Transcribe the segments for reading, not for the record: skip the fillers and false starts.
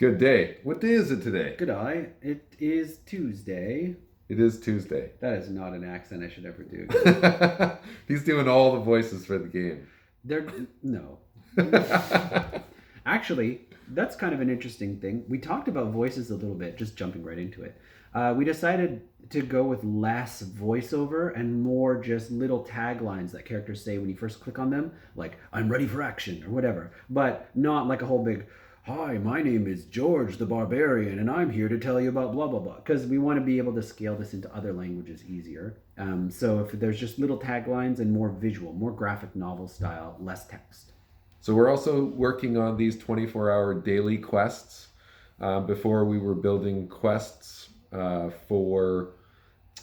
Good day. What day is it today? Good eye. It is Tuesday. It is Tuesday. That is not an accent I should ever do. He's doing all the voices for the game. No. Actually, that's kind of an interesting thing. We talked about voices a little bit, just jumping right into it. We decided to go with less voiceover and more just little taglines that characters say when you first click on them, like, I'm ready for action, or whatever. But not like a whole big, hi, my name is George the Barbarian, and I'm here to tell you about blah, blah, blah. Because we want to be able to scale this into other languages easier. So if there's just little taglines and more visual, more graphic novel style, less text. So we're also working on these 24-hour daily quests. Before we were building quests for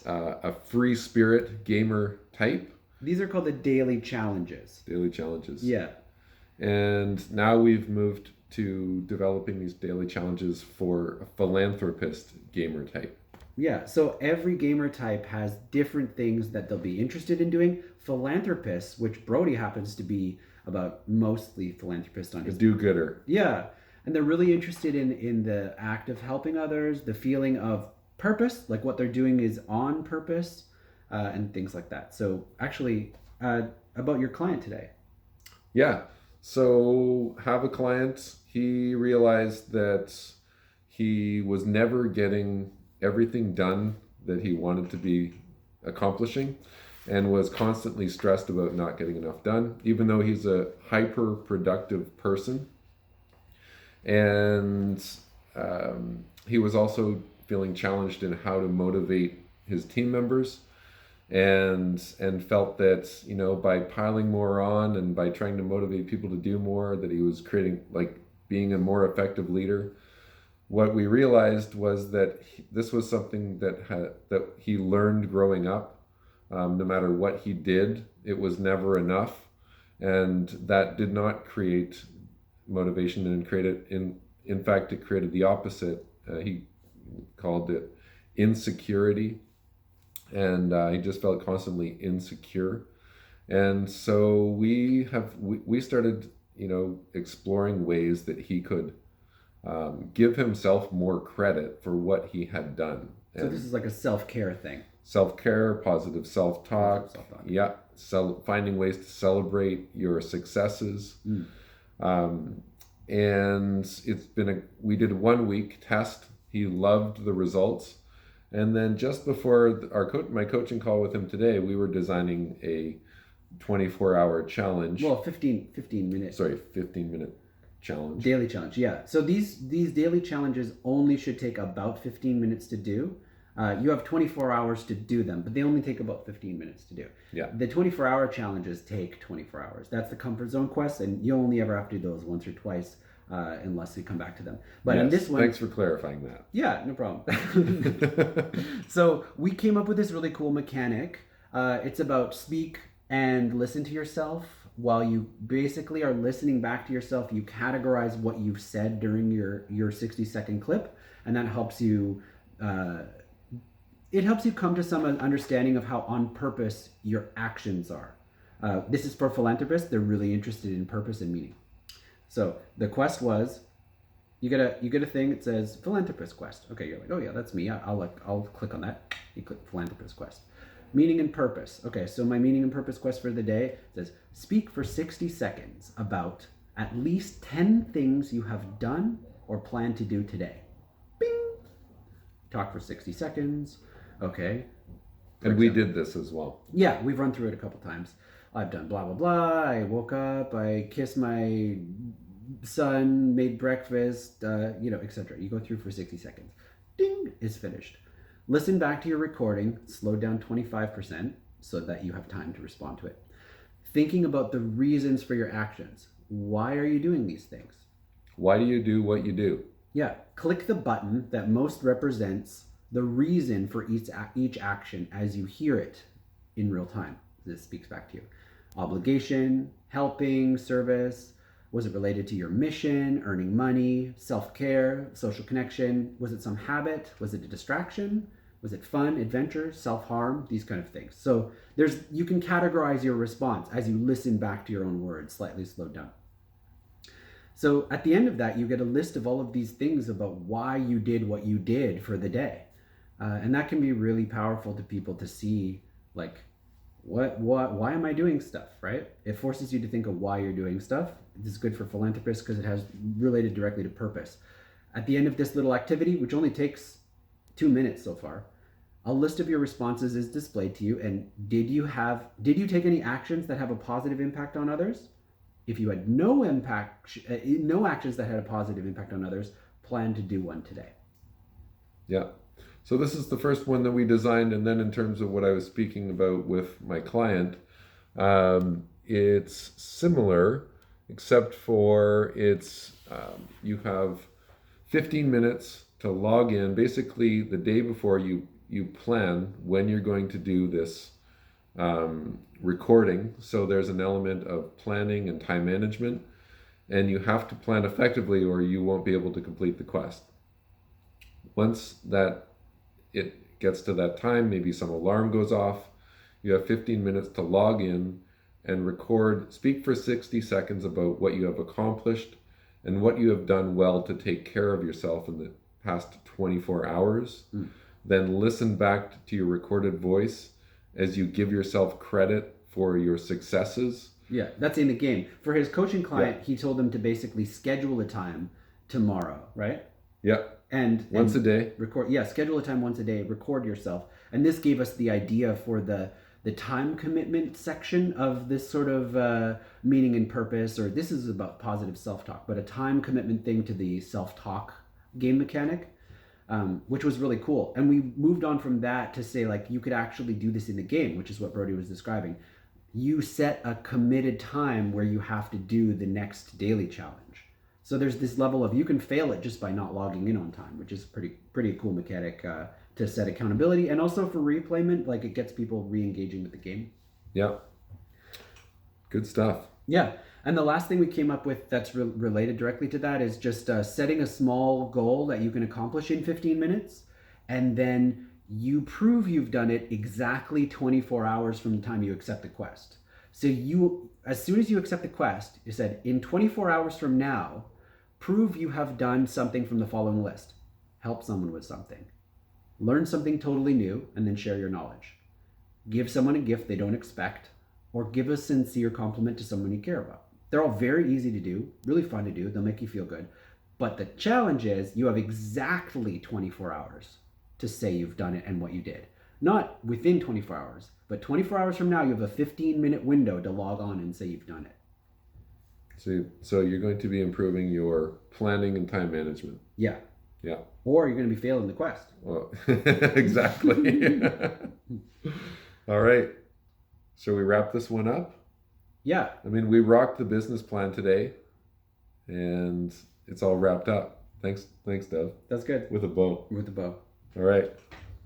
a free spirit gamer type. These are called the daily challenges. Daily challenges. Yeah. And now we've moved to developing these daily challenges for a philanthropist gamer type. Yeah, so every gamer type has different things that they'll be interested in doing. Philanthropists, which Brodie happens to be about mostly philanthropist on A his... do-gooder. Yeah, and they're really interested in the act of helping others, the feeling of purpose, like what they're doing is on purpose, and things like that. So actually, about your client today. Yeah. So have a client. He realized that he was never getting everything done that he wanted to be accomplishing and was constantly stressed about not getting enough done, even though he's a hyper productive person. And he was also feeling challenged in how to motivate his team members, and felt that, you know, by piling more on and by trying to motivate people to do more, that he was creating, like, being a more effective leader. What we realized was that this was something that he learned growing up. No matter what he did, it was never enough, and that did not create motivation, and created in fact it created the opposite. He called it insecurity, and he just felt constantly insecure. And so we started, you know, exploring ways that he could give himself more credit for what he had done. So this is like a self-care thing. Self-care, positive self-talk. Positive self-talk. Yeah, finding ways to celebrate your successes. And we did a 1-week test. He loved the results. And then just before my coaching call with him today, we were designing a 24-hour challenge. Well, 15 minutes. Sorry, 15-minute challenge. Daily challenge, yeah. So these daily challenges only should take about 15 minutes to do. You have 24 hours to do them, but they only take about 15 minutes to do. Yeah. The 24-hour challenges take 24 hours. That's the comfort zone quest, and you only ever have to do those once or twice, unless you come back to them. But yes, in this one... Thanks for clarifying that. Yeah, no problem. So we came up with this really cool mechanic. It's about speak and listen to yourself. While you basically are listening back to yourself, you categorize what you've said during your 60-second clip, and that helps you... it helps you come to some understanding of how on purpose your actions are. This is for philanthropists. They're really interested in purpose and meaning. So the quest was, you get a thing that says philanthropist quest. Okay, you're like, oh yeah, that's me. I'll click on that. You click philanthropist quest. Meaning and purpose. Okay, so my meaning and purpose quest for the day says, speak for 60 seconds about at least 10 things you have done or plan to do today. Bing! Talk for 60 seconds. Okay. And we did this as well. Yeah, we've run through it a couple times. I've done blah, blah, blah. I woke up. I kissed my son, made breakfast, etc. You go through for 60 seconds. Ding! It's finished. Listen back to your recording. Slow down 25% so that you have time to respond to it. Thinking about the reasons for your actions. Why are you doing these things? Why do you do what you do? Yeah. Click the button that most represents the reason for each action as you hear it in real time. This speaks back to you. Obligation, helping, service. Was it related to your mission, earning money, self-care, social connection? Was it some habit? Was it a distraction? Was it fun, adventure, self-harm? These kind of things. So you can categorize your response as you listen back to your own words, slightly slowed down. So at the end of that, you get a list of all of these things about why you did what you did for the day. And that can be really powerful to people to see, like, why am I doing stuff, right? It forces you to think of why you're doing stuff. This is good for philanthropists because it has related directly to purpose. At the end of this little activity, which only takes 2 minutes so far, a list of your responses is displayed to you. And did you take any actions that have a positive impact on others? If you had no actions that had a positive impact on others, plan to do one today. Yeah. So this is the first one that we designed, and then in terms of what I was speaking about with my client, it's similar, except for you have 15 minutes to log in. Basically, the day before you plan when you're going to do this recording. So there's an element of planning and time management, and you have to plan effectively or you won't be able to complete the quest. Once that it gets to that time, maybe some alarm goes off, you have 15 minutes to log in and speak for 60 seconds about what you have accomplished and what you have done well to take care of yourself in the past 24 hours. Then listen back to your recorded voice as you give yourself credit for your successes. Yeah, that's in the game. For his coaching client, he told him to basically schedule a time tomorrow, right? Yeah. And once a day. Schedule a time once a day, record yourself. And this gave us the idea for the time commitment section of this sort of meaning and purpose, or this is about positive self-talk, but a time commitment thing to the self-talk game mechanic. Which was really cool. And we moved on from that to say, like, you could actually do this in the game, which is what Brodie was describing. You set a committed time where you have to do the next daily challenge. So there's this level of, you can fail it just by not logging in on time, which is pretty cool mechanic to set accountability. And also for replayment, like, it gets people re-engaging with the game. Yeah. Good stuff. Yeah. And the last thing we came up with that's related directly to that is just setting a small goal that you can accomplish in 15 minutes. And then you prove you've done it exactly 24 hours from the time you accept the quest. So as soon as you accept the quest, you said, in 24 hours from now, prove you have done something from the following list. Help someone with something. Learn something totally new, and then share your knowledge. Give someone a gift they don't expect, or give a sincere compliment to someone you care about. They're all very easy to do, really fun to do. They'll make you feel good. But the challenge is you have exactly 24 hours to say you've done it and what you did. Not within 24 hours, but 24 hours from now, you have a 15-minute window to log on and say you've done it. So you're going to be improving your planning and time management. Yeah. Yeah. Or you're going to be failing the quest. Well, exactly. All right. Shall we wrap this one up? Yeah. I mean, we rocked the business plan today, and it's all wrapped up. Thanks, Dev. That's good. With a bow. With a bow. All right.